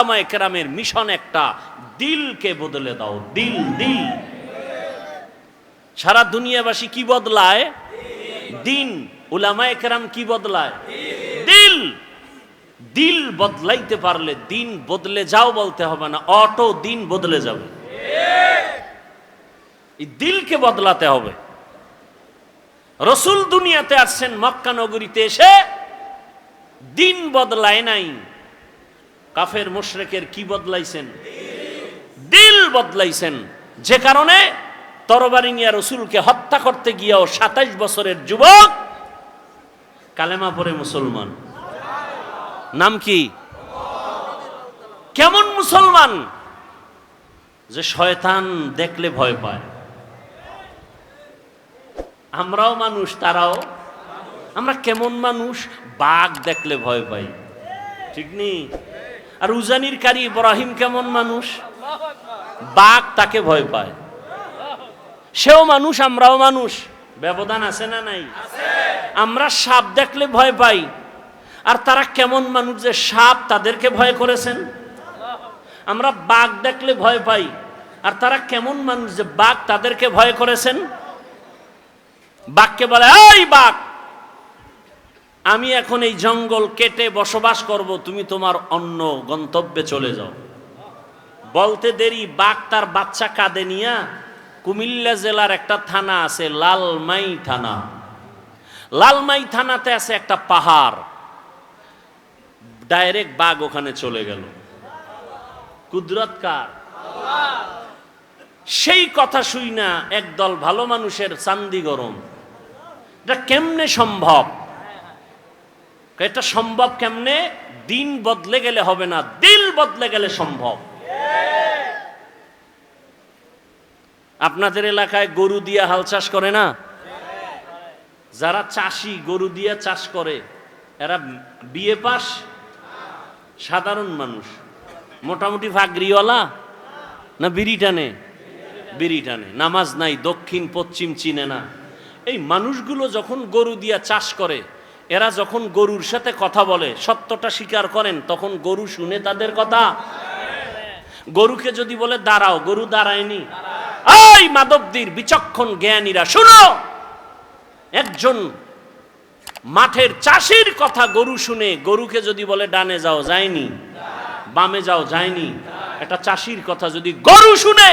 উলামায়ে কেরামের মিশন একটা, দিলকে বদলে দাও। দিল দিল সারা দুনিয়াবাসী কি বদলায়? দিন। উলামায়ে কেরাম কি বদলায়? দিল। দিল বদলাইতে পারলে দিন বদলে যাও বলতে হবে না, অটো দিন বদলে যাবে। এই দিলকে বদলাতে হবে। রাসূল দুনিয়াতে আসছেন, মক্কা নগরীতে এসে দিন বদলায় নাই। কাফের মুশরিকের কি বদলাইছেন? দিল বদলাইছেন। যে কারণে তরবারি নিয়ে রাসূলকে হত্যা করতে গিয়েও 27 বছরের যুবক কালেমা পড়ে মুসলমান। নাম কি? কেমন মুসলমান? যে শয়তান দেখলে ভয় পায়। আমরাও মানুষ, তারাও। আমরা কেমন মানুষ? বাঘ দেখলে ভয় পাই, ঠিক নেই? আর উজানির কারি ইব্রাহিম কেমন মানুষ? বাঘ তাকে ভয় পায়। সেও মানুষ, আমরাও মানুষ। ব্যবধান আছে না নাই? আমরা সাপ দেখলে ভয় পাই, আর তারা কেমন মানুষ যে সাপ তাদেরকে ভয় করেছেন। আমরা বাঘ দেখলে ভয় পাই, আর তারা কেমন মানুষ যে বাঘ তাদেরকে ভয় করেছেন। বাঘকে বলে, এই বাঘ, আমি এখন এই জঙ্গল কেটে বসবাস করব, তুমি তোমার অন্য গন্তব্যে চলে যাও। বলতে দেরি, বাঘ তার বাচ্চা কাঁধে নিয়া কুমিল্লা জেলার একটা থানা আছে, লালমাই থানা। লালমাই থানাতে আছে একটা পাহাড়, ডাইরেক্ট বাঘ ওখানে চলে গেল। কুদরত কার? সেই কথা শুই না একদল ভালো মানুষের চান্দি গরম। এটা কেমনে সম্ভব? এটা সম্ভব কেমনে? দিন বদলে গেলে হবে না, দিল বদলে গেলে সম্ভব। আপনাদের এলাকায় গরু দিয়ে হাল চাষ করে না? যারা চাষি গরু দিয়ে চাষ করে এরা বিএ পাস? সাধারণ মানুষ? মোটামুটি ফাগরিওয়ালা না বিড়ি টানে? বিড়ি টানে, নামাজ নাই, দক্ষিণ পশ্চিম চিনে না। এই মানুষগুলো যখন গরু দিয়ে চাষ করে, এরা যখন গরুর সাথে কথা বলে, সত্যটা স্বীকার করেন, তখন গরু শুনে তাদের কথা। গরুকে যদি বলে দাঁড়াও, গরু দাঁড়ায়নি। এই মাদবদীর বিচক্ষণ জ্ঞানীরা শুনো, একজন মাঠের চাষির কথা গরু শুনে, গরুকে যদি বলে ডানে যাও, যায়নি। বামে যাও, যায়নি। একটা চাষির কথা যদি গরু শুনে,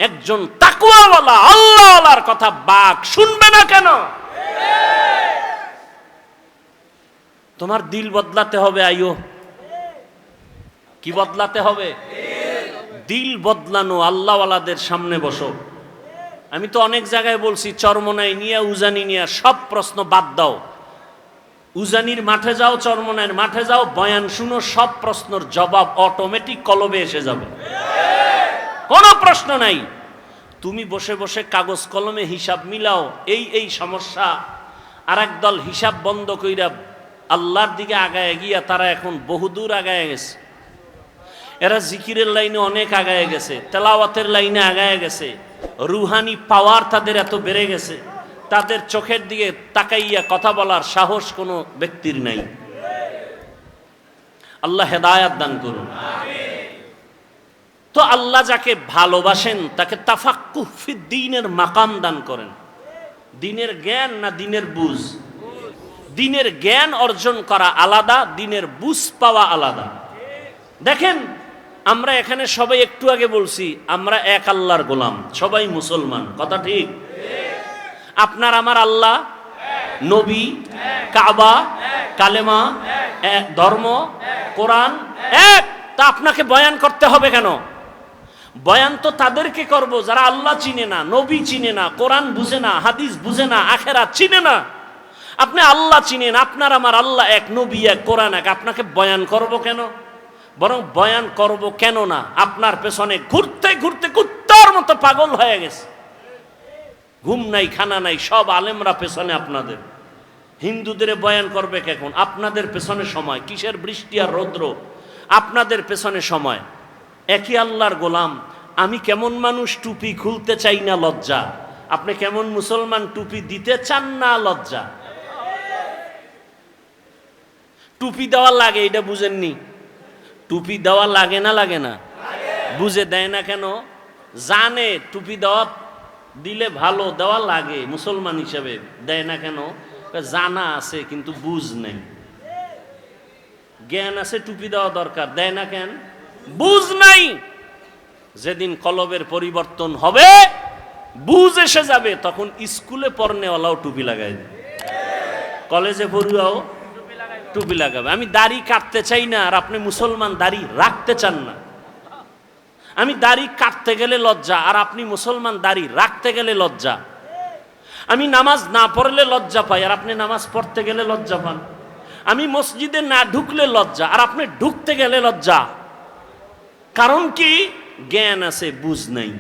একজন তাকওয়াওয়ালা আল্লাহওয়ালার কথা বাঘ শুনবে না কেন? তোমার দিল বদলাতে হবে। আইও, কি বদলাতে হবে? দিল বদলানো। আল্লাহওয়ালাদের সামনে বসো। আমি তো অনেক জায়গায় বলছি, চরমনাই নিয়ে, উজানি নিয়ে সব প্রশ্ন বাদ দাও। উজানির মাঠে যাও, চরমনাইয়ের মাঠে যাও, বয়ান শুনো, সব প্রশ্নের জবাব অটোমেটিক কলবে এসে যাবে, কোনো প্রশ্ন নাই। তুমি বসে বসে কাগজ কলমে হিসাব মিলাও, এই সমস্যা। আর একদল হিসাব বন্ধ কইরা আল্লাহর দিকে আগায় গিয়া তারা এখন বহুদূর আগায় গেছে। এরা জিকিরের লাইনে অনেক আগায় গেছে, তেলাওয়াতের লাইনে আগায় গেছে, রুহানি পাওয়ার তাদের এত বেড়ে গেছে, তাদের চোখের দিকে তাকাইয়া কথা বলার সাহস কোনো ব্যক্তির নাই। আল্লাহ হেদায়াত দান করুন। তো আল্লাহ যাকে ভালোবাসেন তাকে তাফাক্কুহ ফিদ দ্বীনের মাকাম দান করেন। দিনের জ্ঞান না দিনের বুঝ? দিনের জ্ঞান অর্জন করা আলাদা, দিনের বুঝ পাওয়া আলাদা। দেখেন, আমরা এখানে সবাই একটু আগে বলছি আমরা এক আল্লাহর গোলাম, সবাই মুসলমান, কথা ঠিক? আপনার আমার আল্লাহ, নবী, কাবা, কালেমা, ধর্ম, কোরআন এক। তা আপনাকে বয়ান করতে হবে কেন? বয়ান তো তাদেরকে করব যারা আল্লাহ চিনে না, নবী চিনে না, কোরআন বুঝে না, হাদিস বুঝে না, আখেরাত চিনে না। আপনি আল্লাহ চিনেন, আপনার আমার আল্লাহ এক, নবী এক, কোরআন এক। আপনাকে বয়ান করব কেন? বরং বয়ান করব কেন না, আপনার পেছনে ঘুরতে ঘুরতে কুত্তার মতো পাগল হয়ে গেছে। ঘুম নাই, খানা নাই, সব আলেমরা পেছনে আপনাদের। হিন্দুদের বয়ান করবে কখন? আপনাদের পেছনে সময়। কিসের বৃষ্টি আর রৌদ্র? আপনাদের পেছনে সময়। একই আল্লাহর গোলাম। আমি কেমন মানুষ, টুপি খুলতে চাই না, লজ্জা। আপনি কেমন মুসলমান, টুপি দিতে চান না, লজ্জা। টুপি দেওয়া লাগে, এটা বুঝেননি? টুপি দেওয়া লাগে না লাগে না? বুঝে দেয় না কেন? জানে টুপি দেওয়া দিলে ভালো, দেওয়া লাগে, মুসলমান হিসেবে দেয় না কেন? জানা আছে কিন্তু বুঝ নেই। জ্ঞান আছে টুপি দেওয়া দরকার, দেয় না কেন? বুঝ নাই। যেদিন কলবের পরিবর্তন হবে, বুঝ এসে যাবে, তখন স্কুলে পড়নেওয়ালাও টুপি লাগাই দেবে, কলেজে পড়ুয়াও টুপি লাগাবে। আমি দাড়ি কাটতে চাই না, আর আপনি মুসলমান দাড়ি রাখতে চান না। আমি দাড়ি কাটতে গেলে লজ্জা, আর আপনি মুসলমান দাড়ি রাখতে গেলে লজ্জা। আমি নামাজ না পড়লে লজ্জা পাই, আর আপনি নামাজ পড়তে গেলে লজ্জা পান। আমি মসজিদে না ঢুকলে লজ্জা, আর আপনি ঢুকতে গেলে লজ্জা। কারণ কি? জ্ঞান আছে, বুঝ নাই।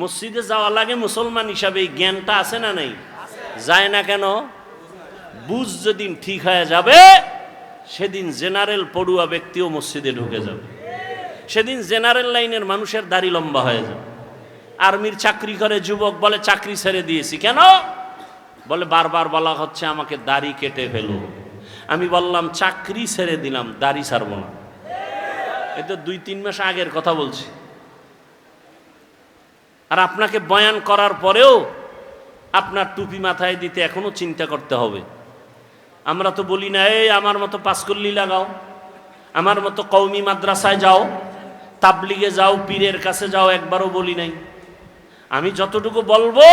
মসজিদে যাওয়া লাগে মুসলমান হিসাবে, এই জ্ঞানটা আছে না নাই? যায় না কেন? বুঝ যেদিন ঠিক হয়ে যাবে, সেদিন জেনারেল পড়ুয়া ব্যক্তিও মসজিদে ঢুকে যাবে। সেদিন জেনারেল লাইনের মানুষের দাড়ি লম্বা হয়ে যাবে। আর্মির চাকরি করে যুবক বলে চাকরি ছেড়ে দিয়েছি। কেন? বলে বারবার বলা হচ্ছে আমাকে দাড়ি কেটে ফেলো। আমি বললাম চাকরি ছেড়ে দিলাম, দাড়ি ছাড়বো না। এটা 2-3 মাস আগের কথা বলছি। আর আপনাকে বয়ান করার পরেও আপনার টুপি মাথায় দিতে এখনো চিন্তা করতে হবে। আমরা তো বলি না, এই আমার মতো পাঁচকল্লি লাগাও, আমার মতো কওমি মাদ্রাসায় যাও, তাবলিগে যাও, পীরের কাছে যাও, একবারও বলি নাই। আমি যতটুকু বলবো,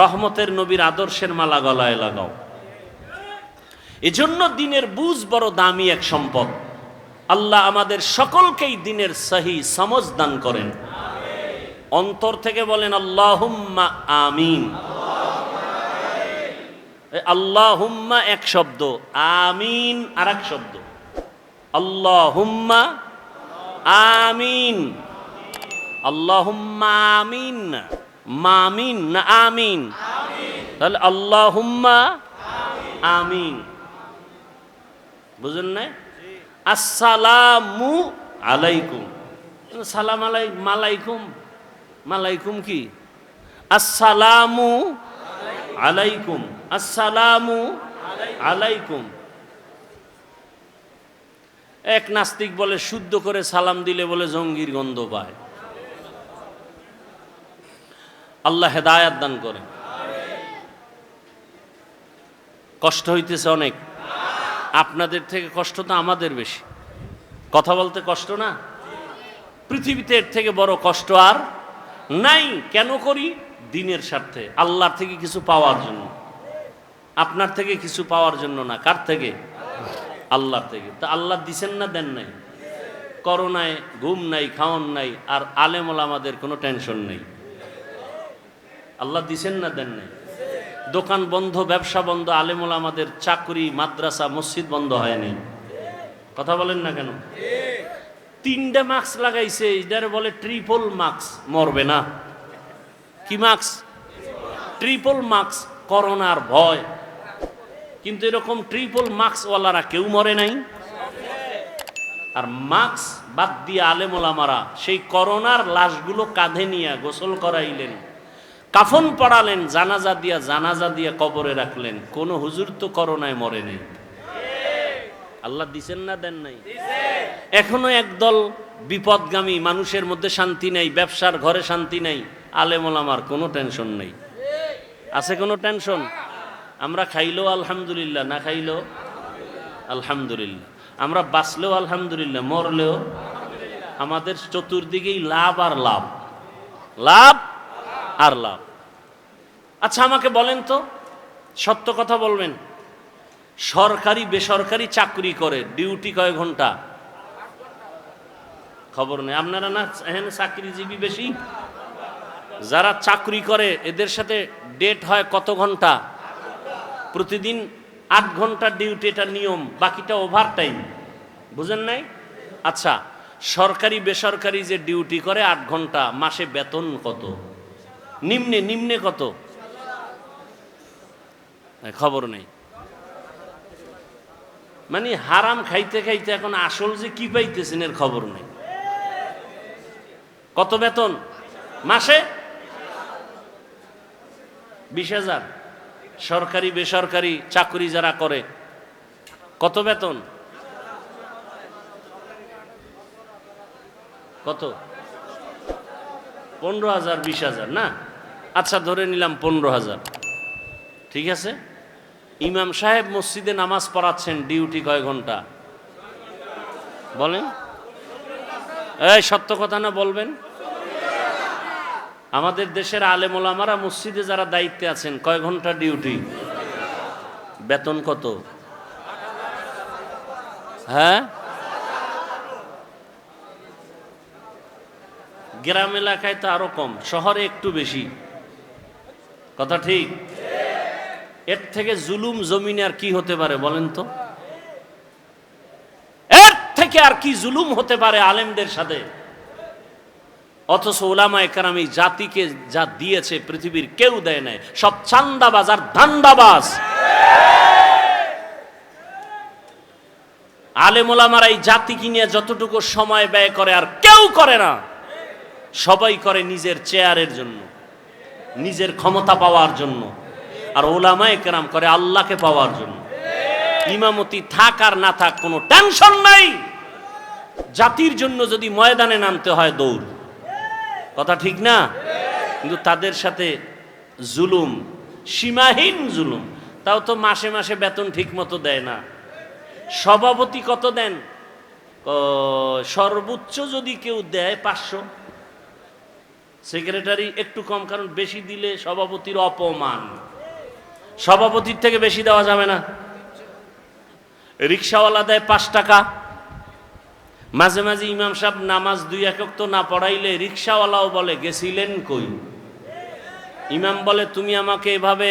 রহমতের নবীর আদর্শের মালা গলায় লাগাও। এজন্য দিনের বুঝ বড় দামি এক সম্পদ। আল্লাহ আমাদের সকলকেই দিনের সহি সমঝ দান করেন। অন্তর থেকে বলেন আল্লাহুম্মা আমিন। আল্লাহুম্মা এক শব্দ, আমিন আর এক শব্দ। আল্লাহুম্মা আমিন, আল্লাহুম্মা আমিন, মামিন না আমিন। তাহলে আল্লাহুম্মা আমিন, বুঝেন না? আসসালামু আলাইকুম, সালাম আলাইকুম, মালাইকুম কি? আসসালামু আলাইকুম, আসসালামু আলাইকুম। এক নাস্তিক বলে শুদ্ধ করে সালাম দিলে বলে জঙ্গির গন্ধ পায়। আল্লাহ হেদায়াত দান করে। কষ্ট হইতেছে অনেক, আপনাদের থেকে কষ্ট তো আমাদের বেশি। কথা বলতে কষ্ট না? পৃথিবীতে এর থেকে বড় কষ্ট আর নাই। কেন করি? দিনের স্বার্থে, আল্লাহর থেকে কিছু পাওয়ার জন্য। আপনার থেকে কিছু পাওয়ার জন্য না। কার থেকে? আল্লাহর থেকে। তা আল্লাহ দিছেন না দেন নাই? করোনায় ঘুম নাই, খাওয়ান নাই, আর আলেম ওলামাদের কোনো টেনশন নেই। আল্লাহ দিছেন না দেন নাই? দোকান বন্ধ, ব্যবসা বন্ধ, আলেম ওলামাদের চাকরি, মাদ্রাসা, মসজিদ বন্ধ হয়নি। কথা বলেন না কেন? 3টে মাস্ক লাগাইছে, এটারে বলে ট্রিপল মাস্ক। মরবে না। কি মাস্ক? ট্রিপল মাস্ক, করোনার ভয়। কিন্তু এরকম ট্রিপল মাস্কওয়ালারা কেউ মরে নাই। আর মাস্ক বাদ দিয়ে আলেম ওলামারা সেই করোনার লাশগুলো কাঁধে নিয়ে গোসল করাইলেন, কাফন পড়ালেন, জানাজা দিয়া কবরে রাখলেন। কোন হুজুর তো করোনায় মরে নেই। আল্লাহ দিছেন না দেন নাই? এখনো একদল বিপদগামী মানুষের মধ্যে শান্তি নাই, ব্যবসার ঘরে শান্তি নাই। আলেম ওলামার কোনো টেনশন নেই। আছে কোনো টেনশন? আমরা খাইলেও আলহামদুলিল্লাহ, না খাইলেও আলহামদুলিল্লাহ। আমরা বাঁচলেও আলহামদুলিল্লাহ, মরলেও। আমাদের চতুর্দিকেই লাভ আর লাভ, লাভ আর লাভ। আচ্ছা আমাকে বলেন তো, সত্য কথা বলবেন, সরকারি বেসরকারি চাকরি করে ডিউটি কয় ঘন্টা? খবর নেই। আপনারা না এখানে চাকরিজীবী বেশি? যারা চাকরি করে এদের সাথে ডেট হয় কত ঘন্টা? প্রতিদিন 8 ঘন্টা ডিউটি, এটা নিয়ম। বাকিটা ওভার টাইম। বুঝেন নাই? আচ্ছা, সরকারি বেসরকারি যে ডিউটি করে 8 ঘন্টা, মাসে বেতন কত? নিম্নে কত? খবর নেই। মানে হারাম খাইতে খাইতে এখন আসল যে কি পাইতেছেন এর খবর নেই। কত বেতন মাসে? 20,000। সরকারি বেসরকারি চাকরি যারা করে কত বেতন? কত? 15,000 20,000 না? আচ্ছা ধরে নিলাম 15,000। ঠিক আছে, ইমাম সাহেব মসজিদে নামাজ পড়াচ্ছেন, ডিউটি কয় ঘন্টা বলেন? এই সত্য কথা না বলবেন? আমাদের দেশের আলেম ওলামারা মসজিদে যারা দায়িত্বে আছেন কয় ঘন্টা ডিউটি? বেতন কত? হ্যাঁ, গ্রাম এলাকায় তো আরো কম, শহরে একটু বেশি। কথা ঠিক? এর থেকে জুলুম জমিনে আর কি হতে পারে বলেন তো? এর থেকে আর কি জুলুম হতে পারে আলেমদের সাথে? অথচ উলামায়ে কেরাম এই জাতিকে যা দিয়েছে পৃথিবীর কেউ দেয় নাই। সব চান্দাবাজ আর ধান্দাবাজ। আলেম ওলামারা এই জাতিকে নিয়ে যতটুকু সময় ব্যয় করে আর কেউ করে না। সবাই করে নিজের চেয়ারের জন্য, নিজের ক্ষমতা পাওয়ার জন্য, আর ওলামায়ে কেরাম করে আল্লাহকে পাওয়ার জন্য। ইমামতি থাক আর না থাক কোনো টেনশন নাই, জাতির জন্য যদি ময়দানে নামতে হয় দৌড়। কথা ঠিক না? কিন্তু তাদের সাথে জুলুম, সীমাহীন জুলুম। তাও তো মাসে মাসে বেতন ঠিক মতো দেয় না। সভাপতি কত দেন? সর্বোচ্চ যদি কেউ দেয় 500, সেক্রেটারি একটু কম, কারণ বেশি দিলে সভাপতির অপমান। সভাপতির থেকে বেশি দেওয়া যাবে না। রিক্সাওয়ালা দেয় 5 টাকা। মাঝে মাঝে ইমাম সাহেব নামাজ 2 একক তো না পড়াইলে রিক্সাওয়ালাও বলে গেছিলেন কই? ইমাম বলে তুমি আমাকে এভাবে